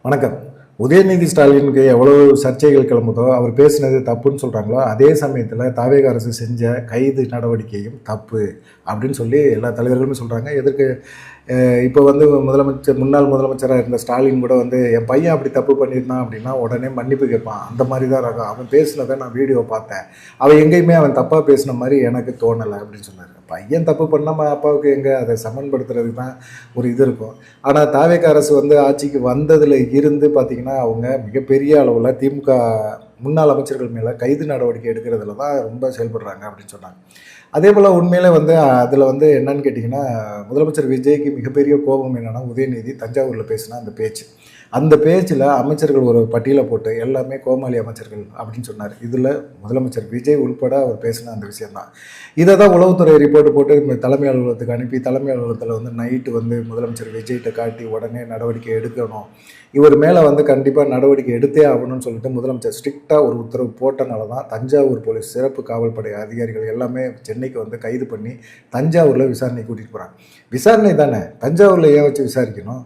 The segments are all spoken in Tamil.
வணக்கம். உதயநிதி ஸ்டாலினுக்கு எவ்வளவு சர்ச்சைகள் கிளம்புதோ, அவர் பேசினது தப்புன்னு சொல்கிறாங்களோ, அதே சமயத்தில் தாவேகா அரசு செஞ்ச கைது நடவடிக்கையும் தப்பு அப்படின்னு சொல்லி எல்லா தலைவர்களுமே சொல்கிறாங்க. எதற்கு இப்போ வந்து முன்னாள் முதலமைச்சராக இருந்த ஸ்டாலின் கூட வந்து என் பையன் அப்படி தப்பு பண்ணியிருந்தான் அப்படின்னா உடனே மன்னிப்பு கேட்பான். அந்த மாதிரி தான் ரகம். அவன் பேசினதை நான் வீடியோ பார்த்தேன். அவன் எங்கேயுமே அவன் தப்பாக பேசின மாதிரி எனக்கு தோணலை அப்படின்னு சொன்னார். பையன் தப்பு பண்ணாமல் அப்பாவுக்கு எங்கே அதை சமன்படுத்துறதுக்கு தான் ஒரு இது இருக்கும். ஆனால் தாவேகா அரசு வந்து ஆட்சிக்கு வந்ததில் இருந்து பார்த்திங்கன்னா அவங்க மிகப்பெரிய அளவில் திமுக முன்னாள் அமைச்சர்கள் மேலே கைது நடவடிக்கை எடுக்கிறதுல தான் ரொம்ப செயல்படுறாங்க அப்படின்னு சொன்னாங்க. அதே போல் உண்மையிலே வந்து அதில் வந்து என்னன்னு கேட்டிங்கன்னா, முதலமைச்சர் விஜய்க்கு மிகப்பெரிய கோபம் என்னென்னா, உதயநிதி தஞ்சாவூரில் பேசினா அந்த பேச்சில் அமைச்சர்கள் ஒரு பட்டியலை போட்டு எல்லாமே கோமாளி அமைச்சர்கள் அப்படின்னு சொன்னார். இதில் முதலமைச்சர் விஜய் உள்பட அவர் பேசின அந்த விஷயந்தான். இதை தான் உளவுத்துறை ரிப்போர்ட் போட்டு தலைமை அலுவலகத்துக்கு அனுப்பி தலைமை அலுவலகத்தில் வந்து நைட்டு வந்து முதலமைச்சர் விஜய்கிட்ட காட்டி உடனே நடவடிக்கை எடுக்கணும், இவர் மேலே வந்து கண்டிப்பாக நடவடிக்கை எடுத்தே ஆகணும்னு சொல்லிட்டு முதலமைச்சர் ஸ்ட்ரிக்டாக ஒரு உத்தரவு போட்டனால தான் தஞ்சாவூர் போலீஸ் சிறப்பு காவல்படை அதிகாரிகள் எல்லாமே சென்னைக்கு வந்து கைது பண்ணி தஞ்சாவூரில் விசாரணை கூட்டிகிட்டு போகிறாங்க. விசாரணை தானே, தஞ்சாவூரில் ஏன் வச்சு விசாரிக்கணும்?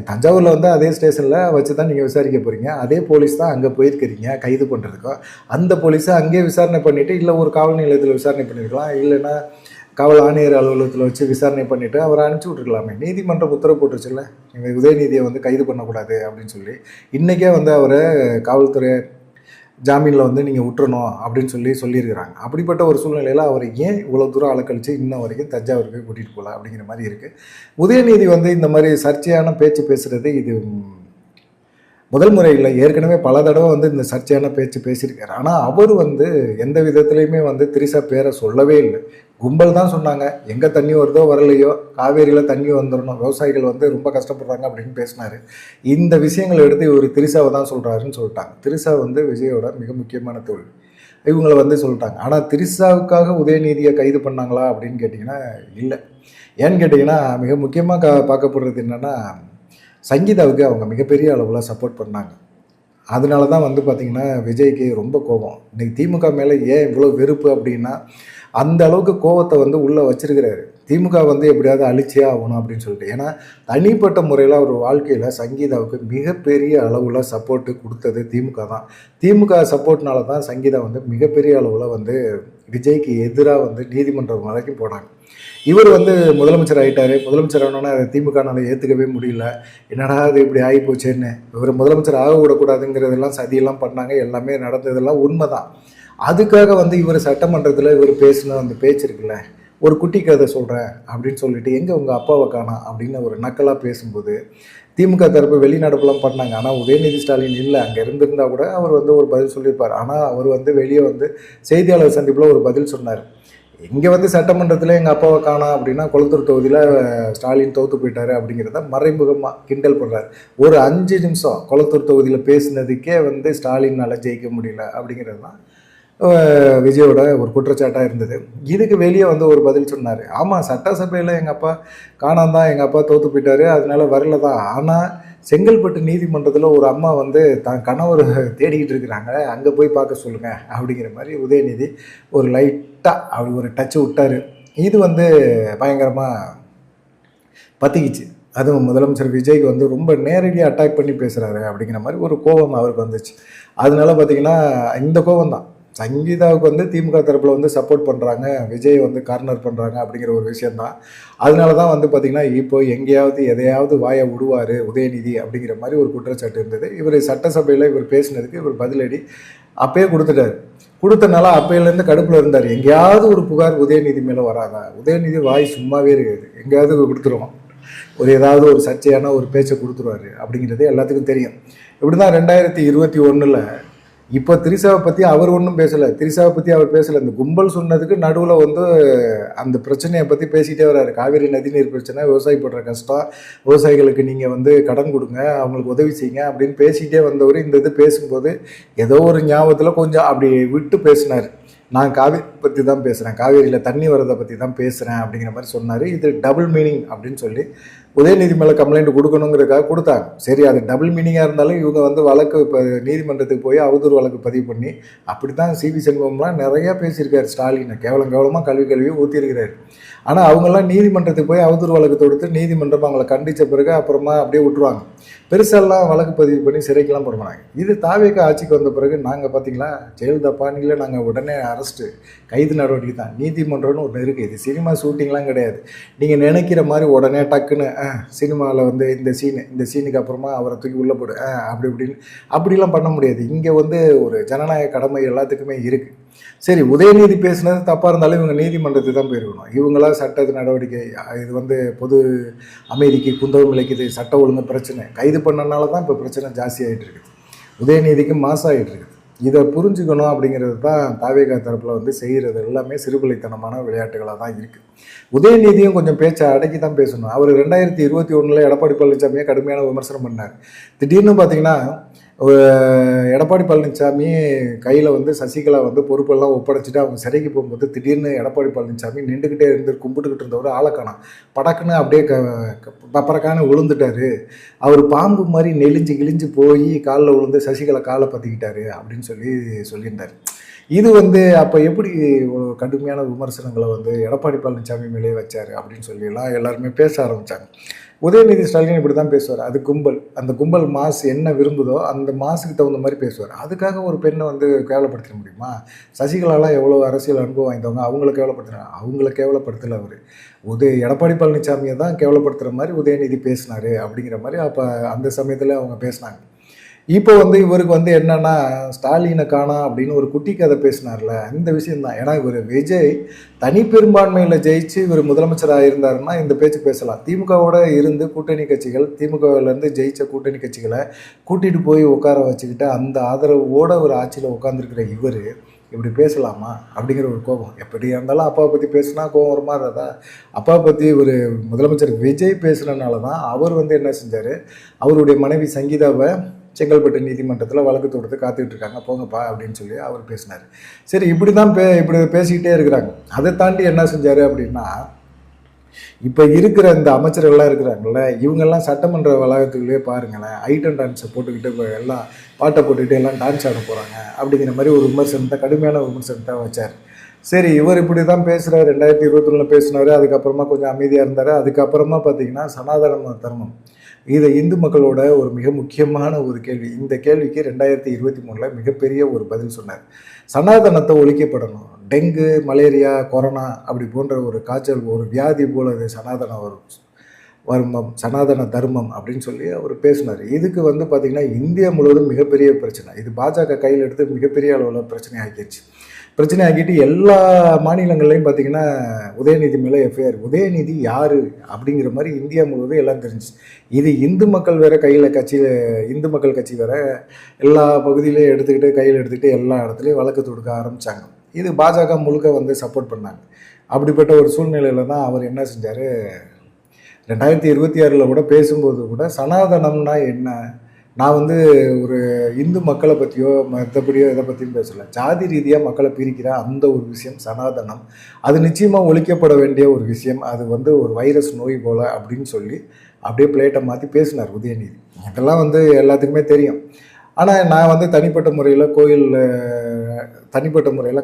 தஞ்சாவூரில் வந்து அதே ஸ்டேஷனில் வச்சு தான் நீங்கள் விசாரிக்க போகிறீங்க. அதே போலீஸ் தான் அங்கே போயிருக்கிறீங்க கைது பண்ணுறதுக்கோ. அந்த போலீஸை அங்கேயே விசாரணை பண்ணிவிட்டு இல்லை ஒரு காவல் நிலையத்தில் விசாரணை பண்ணியிருக்கலாம், இல்லைன்னா காவல் ஆணையர் அலுவலகத்தில் வச்சு விசாரணை பண்ணிவிட்டு அவரை அனுப்பிச்சி விட்டுருக்கலாமே. நீதிமன்றம் உத்தரவு போட்டுருச்சுல்ல, நீங்கள் உதயநிதியை வந்து கைது பண்ணக்கூடாது அப்படின்னு சொல்லி. இன்றைக்கே வந்து அவரை காவல்துறை ஜாமீனில் வந்து நீங்கள் விட்டுறணும் அப்படின்னு சொல்லியிருக்கிறாங்க. அப்படிப்பட்ட ஒரு சூழ்நிலையில் அவர் ஏன் இவ்வளோ தூரம் அலக்கழித்து இன்ன வரைக்கும் தஞ்சாவூருக்கு கூட்டிகிட்டு போகல அப்படிங்கிற மாதிரி இருக்குது. உதயநிதி வந்து இந்த மாதிரி சர்ச்சையான பேச்சு பேசுகிறது இது முதல் முறை இல்லை, ஏற்கனவே பல தடவை வந்து இந்த சர்ச்சையான பேச்சு பேசியிருக்காரு. ஆனால் அவர் வந்து எந்த விதத்துலையுமே வந்து திரிசா பேரை சொல்லவே இல்லை. கும்பல் தான் சொன்னாங்க, எங்கே தண்ணி வருதோ வரலையோ காவேரியில் தண்ணி வந்துடணும், விவசாயிகள் வந்து ரொம்ப கஷ்டப்படுறாங்க அப்படின்னு பேசினார். இந்த விஷயங்களை எடுத்து இவர் திரிசாவை தான் சொல்கிறாருன்னு சொல்லிட்டாங்க. திரிசா வந்து விஜயோட மிக முக்கியமான தொழில், இவங்களை வந்து சொல்லிட்டாங்க. ஆனால் திரிசாவுக்காக உதயநிதியை கைது பண்ணாங்களா அப்படின்னு கேட்டிங்கன்னா இல்லை. ஏன்னு கேட்டிங்கன்னா மிக முக்கியமாக பார்க்கப்படுறது என்னென்னா, சங்கீதாவுக்கு அவங்க மிகப்பெரிய அளவில் சப்போர்ட் பண்ணாங்க. அதனால தான் வந்து பார்த்திங்கன்னா விஜய்க்கு ரொம்ப கோபம். இன்றைக்கி திமுக மேலே ஏன் இவ்வளோ வெறுப்பு அப்படின்னா, அந்த அளவுக்கு கோபத்தை வந்து உள்ளே வச்சிருக்கிறாரு. திமுக வந்து எப்படியாவது அழிச்சே ஆகணும் அப்படின்னு சொல்லிட்டு. ஏன்னா தனிப்பட்ட முறையில் அவர் வாழ்க்கையில் சங்கீதாவுக்கு மிகப்பெரிய அளவில் சப்போர்ட்டு கொடுத்தது திமுக தான். திமுக சப்போர்ட்னால தான் சங்கீதா வந்து மிகப்பெரிய அளவில் வந்து விஜய்க்கு எதிராக வந்து நீதிமன்றம் வரைக்கும் போனாங்க. இவர் வந்து முதலமைச்சர் ஆகிட்டார். முதலமைச்சர் ஆனோன்னா அதை திமுகனால ஏற்றுக்கவே முடியல. என்னடா அது இப்படி ஆகி போச்சேன்னு, இவர் முதலமைச்சர் ஆக விடக்கூடாதுங்கிறதெல்லாம் சதியெல்லாம் பண்ணாங்க. எல்லாமே நடந்ததெல்லாம் உண்மை தான். அதுக்காக வந்து இவர் சட்டமன்றத்தில் இவர் பேசின அந்த பேச்சு இருக்குல்ல, ஒரு குட்டி கதை சொல்கிறேன் அப்படின்னு சொல்லிட்டு எங்கே உங்கள் அப்பாவை காணோம் அப்படின்னு ஒரு நக்கலாக பேசும்போது திமுக தரப்பு வெளிநடப்புலாம் பண்ணாங்க. ஆனால் உதயநிதி ஸ்டாலின் இல்லை, அங்கே இருந்திருந்தால் கூட அவர் வந்து ஒரு பதில் சொல்லியிருப்பார். ஆனால் அவர் வந்து வெளியே வந்து செய்தியாளர் சந்திப்பில் ஒரு பதில் சொன்னார். இங்கே வந்து சட்டமன்றத்தில் எங்கள் அப்பாவை காணோம் அப்படின்னா கொளத்தூர் தொகுதியில் ஸ்டாலின் தோற்று போயிட்டார் அப்படிங்கிறத மறைமுகமாக கிண்டல் பண்ணுறாரு. ஒரு 5 நிமிஷம் கொளத்தூர் தொகுதியில் பேசினதுக்கே வந்து ஸ்டாலினால் ஜெயிக்க முடியல அப்படிங்கிறது தான் விஜயோட ஒரு குற்றச்சாட்டாக இருந்தது. இதுக்கு வெளியே வந்து ஒரு பதில் சொன்னார். ஆமாம், சட்டசபையில் எங்கள் அப்பா காணாம தான், எங்கள் அப்பா தோற்று போயிட்டார், அதனால வரல தான். ஆனால் செங்கல்பட்டு நீதிமன்றத்தில் ஒரு அம்மா வந்து தான் கணவர் தேடிக்கிட்டு இருக்கிறாங்க, அங்கே போய் பார்க்க சொல்லுங்கள் அப்படிங்கிற மாதிரி உதயநிதி ஒரு லைட்டாக அப்படி ஒரு டச்சு விட்டார். இது வந்து பயங்கரமாக பற்றிக்கிச்சு. அதுவும் முதலமைச்சர் விஜய்க்கு வந்து ரொம்ப நேரடியாக அட்டாக் பண்ணி பேசுகிறாரு அப்படிங்கிற மாதிரி ஒரு கோபம் அவருக்கு வந்துச்சு. அதனால பார்த்திங்கன்னா இந்த கோபம் தான் சங்கீதாவுக்கு வந்து திமுக தரப்பில் வந்து சப்போர்ட் பண்ணுறாங்க, விஜய் வந்து கார்னர் பண்ணுறாங்க அப்படிங்கிற ஒரு விஷயந்தான். அதனால தான் வந்து பார்த்திங்கன்னா இப்போ எங்கேயாவது எதையாவது வாயை விடுவார் உதயநிதி அப்படிங்கிற மாதிரி ஒரு குற்றச்சாட்டு இருந்தது. இவர் சட்டசபையில் இவர் பேசினதுக்கு இவர் பதிலடி அப்பயே கொடுத்துட்டார். கொடுத்தனால அப்பையிலேருந்து கடுப்பில் இருந்தார். எங்கேயாவது ஒரு புகார் உதயநிதி மேலே வராதா, உதயநிதி வாய் சும்மாவே இருக்காது, எங்கேயாவது கொடுத்துருவோம், ஏதாவது ஒரு சர்ச்சையான ஒரு பேச்சை கொடுத்துருவார் அப்படிங்கிறது எல்லாத்துக்கும் தெரியும். இப்படி தான் 2021 இப்போ திரிசாவை பற்றி அவர் ஒன்றும் பேசலை, திரிசாவை பற்றி அவர் பேசலை. இந்த கும்பல் சொன்னதுக்கு நடுவில் வந்து அந்த பிரச்சனையை பற்றி பேசிகிட்டே வர்றாரு. காவேரி நதிநீர் பிரச்சனை, விவசாயிப்படுற கஷ்டம், விவசாயிகளுக்கு நீங்கள் வந்து கடன் கொடுங்க, அவங்களுக்கு உதவி செய்யுங்க அப்படின்னு பேசிகிட்டே வந்தவர் இந்த இது பேசும்போது ஏதோ ஒரு ஞாபகத்தில் கொஞ்சம் அப்படி விட்டு பேசினார். நான் காவேரி பற்றி தான் பேசுகிறேன், காவேரியில் தண்ணி வரதை பற்றி தான் பேசுகிறேன் அப்படிங்கிற மாதிரி சொன்னார். இது டபுள் மீனிங் அப்படின்னு சொல்லி உதயநிதி மேலே கம்ப்ளைண்ட் கொடுக்கணுங்கிறதுக்காக கொடுத்தாங்க. சரி, அது டபுள் மீனிங்காக இருந்தாலும் இவங்க வந்து வழக்கு இப்போ நீதிமன்றத்துக்கு போய் அவதூறு வழக்கு பதிவு பண்ணி அப்படி தான் சிவி சண்முகம்லாம் நிறையா பேசியிருக்காரு. ஸ்டாலினை கேவலமாக கல்வியை ஊற்றிருக்கிறாரு. ஆனால் அவங்கெல்லாம் நீதிமன்றத்துக்கு போய் அவதூறு வழக்கு தொடுத்து நீதிமன்றம் அவங்களை கண்டித்த பிறகு அப்புறமா அப்படியே விட்டுருவாங்க. பெருசாலாம் வழக்கு பதிவு பண்ணி சிறைக்கெல்லாம் போட மாட்டாங்க. இது தாவேக ஆட்சிக்கு வந்த பிறகு நாங்கள் பார்த்தீங்களா ஜெயலலிதா பாணியில் நாங்கள் உடனே அரெஸ்ட்டு, கைது நடவடிக்கை தான். நீதிமன்றம்னு ஒன்று இருக்குது. இது சினிமா ஷூட்டிங்லாம் கிடையாது. நீங்கள் நினைக்கிற மாதிரி உடனே டக்குன்னு சினிமாவில் வந்து இந்த சீனுக்கு அப்புறமா அவரை தூக்கி உள்ளே போடு அப்படிலாம் பண்ண முடியாது. இங்கே வந்து ஒரு ஜனநாயக கடமை எல்லாத்துக்குமே இருக்குது. சரி, உதயநிதி பேசுனது தப்பாக இருந்தாலும் இவங்க நீதிமன்றத்துக்கு தான் போயிருக்கணும். இவங்களாம் சட்ட நடவடிக்கை, இது வந்து பொது அமைதிக்கு குந்தகம் விளைக்குது, சட்ட ஒழுங்கு பிரச்சனை, கைது பண்ணனால தான் இப்போ பிரச்சனை ஜாஸ்தி ஆகிட்டு இருக்குது. உதயநிதிக்கு மாசாகிட்டு இருக்குது. இதை புரிஞ்சுக்கணும் அப்படிங்கிறது தான் தாவேகா தரப்பில் வந்து செய்கிறது எல்லாமே சிறுபிள்ளைத்தனமான விளையாட்டுகளாக தான் இருக்குது. உதயநிதியும் கொஞ்சம் பேச்சை அடக்கி தான் பேசணும். அவர் 2021 எடப்பாடி பழனிசாமியை கடுமையான விமர்சனம் பண்ணார். திடீர்னு பார்த்தீங்கன்னா எடப்பாடி பழனிசாமி கையில் வந்து சசிகலா வந்து பொறுப்பெல்லாம் ஒப்படைச்சிட்டு அவங்க சிறைக்கு போகும்போது திடீர்னு எடப்பாடி பழனிசாமி நின்றுக்கிட்டே இருந்து கும்பிட்டுக்கிட்டு இருந்தவர் ஆளக்கானாம். படக்குன்னு அப்படியே பப்பரக்கான விழுந்துட்டார். அவர் பாம்பு மாதிரி நெளிஞ்சு போய் காலில் விழுந்து சசிகலா காலை பற்றிக்கிட்டாரு அப்படின்னு சொல்லியிருந்தார். இது வந்து அப்போ எப்படி ஒரு கடுமையான விமர்சனங்களை வந்து எடப்பாடி பழனிசாமி மேலே வச்சார் அப்படின்னு சொல்லிலாம் எல்லாருமே பேச ஆரம்பித்தாங்க. உதயநிதி ஸ்டாலின் இப்படி தான் பேசுவார். அது கும்பல், அந்த கும்பல் மாசு என்ன விரும்புதோ அந்த மாசுக்கு தகுந்த மாதிரி பேசுவார். அதுக்காக ஒரு பெண்ணை வந்து கேவலப்படுத்த முடியுமா? சசிகலாலாம் எவ்வளோ அரசியல் அனுபவம் வாய்ந்தவங்க, அவங்கள கேவலப்படுத்துகிறாங்க. அவங்கள கேவலப்படுத்தலை அவர். எடப்பாடி பழனிசாமியை தான் கேவலப்படுத்துகிற மாதிரி உதயநிதி பேசினார் அப்படிங்கிற மாதிரி அப்போ அந்த சமயத்தில் அவங்க பேசினாங்க. இப்போ வந்து இவருக்கு வந்து என்னன்னா ஸ்டாலினை காணா அப்படின்னு ஒரு குட்டி கதை பேசினார்ல, இந்த விஷயம்தான். ஏன்னா இவர் விஜய் தனி பெரும்பான்மையில் ஜெயிச்சு இவர் முதலமைச்சராக இருந்தாருன்னா இந்த பேச்சு பேசலாம். திமுகவோட இருந்து கூட்டணி கட்சிகள், திமுகவிலேருந்து ஜெயிச்ச கூட்டணி கட்சிகளை கூட்டிகிட்டு போய் உட்கார வச்சுக்கிட்டு அந்த ஆதரவோட ஒரு ஆட்சியில் உட்காந்துருக்கிற இவர் இப்படி பேசலாமா அப்படிங்கிற ஒரு கோபம். எப்படியா இருந்தாலும் அப்பாவை பற்றி பேசினா கோபம் வருமா இருந்ததா? அப்பாவை பற்றி ஒரு முதலமைச்சர் விஜய் பேசுனனால தான் அவர் வந்து என்ன செஞ்சார், அவருடைய மனைவி சங்கீதாவை செங்கல்பட்டு நீதிமன்றத்தில் வழக்கு தொடுத்து காத்துக்கிட்டு இருக்காங்க, போங்கப்பா அப்படின்னு சொல்லி அவர் பேசினார். சரி, இப்படி தான் இப்படி பேசிக்கிட்டே இருக்கிறாங்க. அதை தாண்டி என்ன செஞ்சார் அப்படின்னா, இப்போ இருக்கிற இந்த அமைச்சர்கள்லாம் இருக்கிறாங்கல்ல, இவங்கெல்லாம் சட்டமன்ற வளாகத்துக்குள்ளேயே பாருங்களேன், ஐட்டம் டான்ஸை போட்டுக்கிட்டு இப்போ எல்லாம் பாட்டை போட்டுக்கிட்டு எல்லாம் டான்ஸ் ஆட போகிறாங்க அப்படிங்கிற மாதிரி ஒரு விமர்சனத்தை, கடுமையான விமர்சனத்தை வச்சார். சரி, இவர் இப்படி தான் பேசுகிறார். 2021 பேசினார். அதுக்கப்புறமா கொஞ்சம் அமைதியாக இருந்தார். அதுக்கப்புறமா பார்த்தீங்கன்னா சனாதன தர்மம், இது இந்து மக்களோட ஒரு மிக முக்கியமான ஒரு கேள்வி. இந்த கேள்விக்கு 2023 மிகப்பெரிய ஒரு பதில் சொன்னார். சனாதனத்தை ஒழிக்கப்படணும். டெங்கு, மலேரியா, கொரோனா அப்படி போன்ற ஒரு காய்ச்சல், ஒரு வியாதி போல அது சனாதன தர்மம் அப்படின்னு சொல்லி அவர் பேசினார். இதுக்கு வந்து பார்த்திங்கன்னா இந்தியா முழுவதும் மிகப்பெரிய பிரச்சனை. இது பாஜக கையில் எடுத்து மிகப்பெரிய அளவில் பிரச்சனை ஆக்கிட்டு எல்லா மாநிலங்கள்லையும் பார்த்திங்கன்னா உதயநிதி மேலே எஃப்ஐஆர். உதயநிதி யார் அப்படிங்கிற மாதிரி இந்தியா முழுவதும் எல்லாம் தெரிஞ்சிச்சு. இது இந்து மக்கள் வேறு இந்து மக்கள் கட்சி வேறு எல்லா பகுதியிலையும் கையில் எடுத்துக்கிட்டு எல்லா இடத்துலையும் வழக்கு தொடுக்க ஆரம்பித்தாங்க. இது பாஜக முழுக்க வந்து சப்போர்ட் பண்ணாங்க. அப்படிப்பட்ட ஒரு சூழ்நிலையில் தான் அவர் என்ன செஞ்சார், 2026 கூட பேசும்போது கூட சனாதனம்னா என்ன, நான் வந்து ஒரு இந்து மக்களை பற்றியோ மற்றபடியோ இதை பற்றியும் பேசலை, ஜாதி ரீதியாக மக்களை பிரிக்கிற அந்த ஒரு விஷயம் சனாதனம், அது நிச்சயமாக ஒழிக்கப்பட வேண்டிய ஒரு விஷயம், அது வந்து ஒரு வைரஸ் நோய் போல் அப்படின்னு சொல்லி அப்படியே பிளேட்டை மாற்றி பேசினார் உதயநிதி. இதெல்லாம் வந்து எல்லாத்துக்குமே தெரியும். ஆனால் நான் வந்து தனிப்பட்ட முறையில்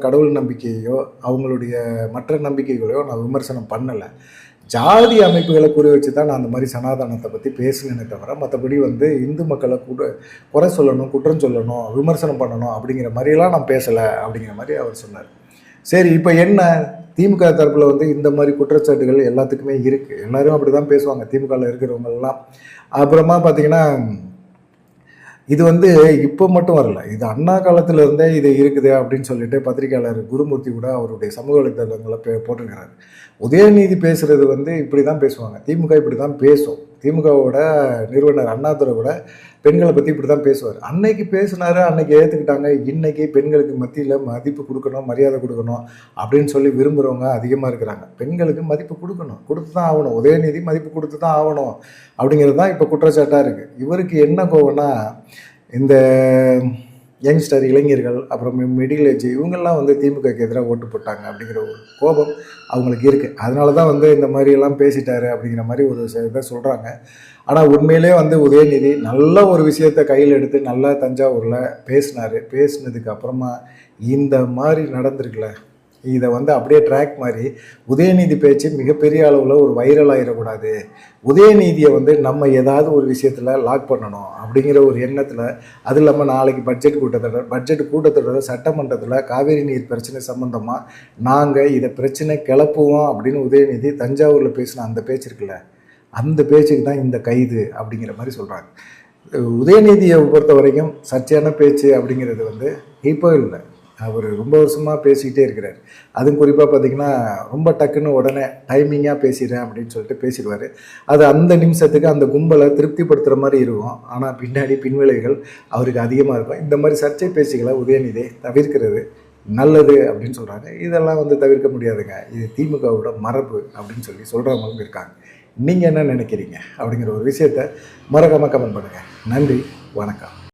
கடவுள் நம்பிக்கையோ அவங்களுடைய மற்ற நம்பிக்கைகளையோ நான் விமர்சனம் பண்ணலை. ஜாதி அமைப்புகளை குறி வச்சு தான் நான் அந்த மாதிரி சனாதனத்தை பற்றி பேசினேனே தவிர மற்றபடி வந்து இந்து மக்களை குறை சொல்லணும், குற்றம் சொல்லணும், விமர்சனம் பண்ணணும் அப்படிங்கிற மாதிரிலாம் நான் பேசலை அப்படிங்கிற மாதிரி அவர் சொன்னார். சரி, இப்போ என்ன, திமுக தரப்பில் வந்து இந்த மாதிரி குற்றச்சாட்டுகள் எல்லாத்துக்குமே இருக்குது. எல்லோரும் அப்படி தான் பேசுவாங்க, திமுகவில் இருக்கிறவங்கெல்லாம். அப்புறமா பார்த்திங்கன்னா இது வந்து இப்போ மட்டும் வரல, இது அண்ணா காலத்தில் இருந்தே இது இருக்குது அப்படின்னு சொல்லிட்டு பத்திரிகையாளர் குருமூர்த்தி கூட அவருடைய சமூக வலைதளங்களை போட்டிருக்கிறாரு. உதயநிதி பேசுகிறது வந்து இப்படி தான் பேசுவாங்க, திமுக இப்படி தான் பேசும், திமுகவோட நிறுவனர் அண்ணாதுரை கூட பெண்களை பற்றி இப்படி தான் பேசுவார். அன்னைக்கு பேசினாரு, அன்னைக்கு ஏற்றுக்கிட்டாங்க. இன்னைக்கு பெண்களுக்கு மத்தியில் மதிப்பு கொடுக்கணும், மரியாதை கொடுக்கணும் அப்படின்னு சொல்லி விரும்புகிறவங்க அதிகமாக இருக்கிறாங்க. பெண்களுக்கு மதிப்பு கொடுத்து தான் ஆகணும், உதயநிதி மதிப்பு கொடுத்து தான் ஆகணும் அப்படிங்கிறது தான் இப்போ குற்றச்சாட்டாக இருக்குது. இவருக்கு என்ன கோவம்னா, இந்த யங்ஸ்டர் இளைஞர்கள் அப்புறம் மிடில் ஏஜ் இவங்கெல்லாம் வந்து திமுகக்கு எதிராக ஓட்டு போட்டாங்க அப்படிங்கிற ஒரு கோபம் அவங்களுக்கு இருக்குது. அதனால தான் வந்து இந்த மாதிரியெல்லாம் பேசிட்டாரு அப்படிங்கிற மாதிரி ஒரு இதை சொல்கிறாங்க. ஆனால் உண்மையிலே வந்து உதயநிதி நல்ல ஒரு விஷயத்தை கையில் எடுத்து நல்லா தஞ்சாவூரில் பேசினார். பேசினதுக்கு அப்புறமா இந்த மாதிரி நடந்திருக்குல்ல, இதை வந்து அப்படியே ட்ராக் மாதிரி உதயநிதி பேச்சு மிகப்பெரிய அளவில் ஒரு வைரல் ஆகிடக்கூடாது, உதயநிதியை வந்து நம்ம ஏதாவது ஒரு விஷயத்தில் லாக் பண்ணணும் அப்படிங்கிற ஒரு எண்ணத்தில், அது இல்லாமல் நாளைக்கு பட்ஜெட் கூட்டத்தொடர் சட்டமன்றத்தில் காவேரி நீர் பிரச்சனை சம்மந்தமாக நாங்கள் இதை பிரச்சனை கிளப்புவோம் அப்படின்னு உதயநிதி தஞ்சாவூரில் பேசின அந்த பேச்சு இருக்குல்ல, அந்த பேச்சுக்கு தான் இந்த கைது அப்படிங்கிற மாதிரி சொல்கிறாங்க. உதயநிதியை பொறுத்த வரைக்கும் சர்ச்சையான பேச்சு அப்படிங்கிறது வந்து இப்போ இல்லை, அவர் ரொம்ப வருஷமாக பேசிக்கிட்டே இருக்கிறார். அதுவும் குறிப்பாக பார்த்திங்கன்னா ரொம்ப டக்குன்னு உடனே டைமிங்காக பேசிடுறேன் அப்படின்னு சொல்லிட்டு பேசிடுவார். அது அந்த நிமிஷத்துக்கு அந்த கும்பலை திருப்திப்படுத்துகிற மாதிரி இருக்கும். ஆனால் பின்னாடி பின்விளைவுகள் அவருக்கு அதிகமாக இருக்கும். இந்த மாதிரி சர்ச்சை பேச்சுகளை உதயநிதி தவிர்க்கிறது நல்லது அப்படின்னு சொல்கிறாங்க. இதெல்லாம் வந்து தவிர்க்க முடியாதுங்க, இது திமுகவோட மரபு அப்படின்னு சொல்லி சொல்கிறவங்களும் இருக்காங்க. நீங்கள் என்ன நினைக்கிறீங்க அப்படிங்கிற ஒரு விஷயத்தை மறக்காமல் கமெண்ட் பண்ணுங்கள். நன்றி, வணக்கம்.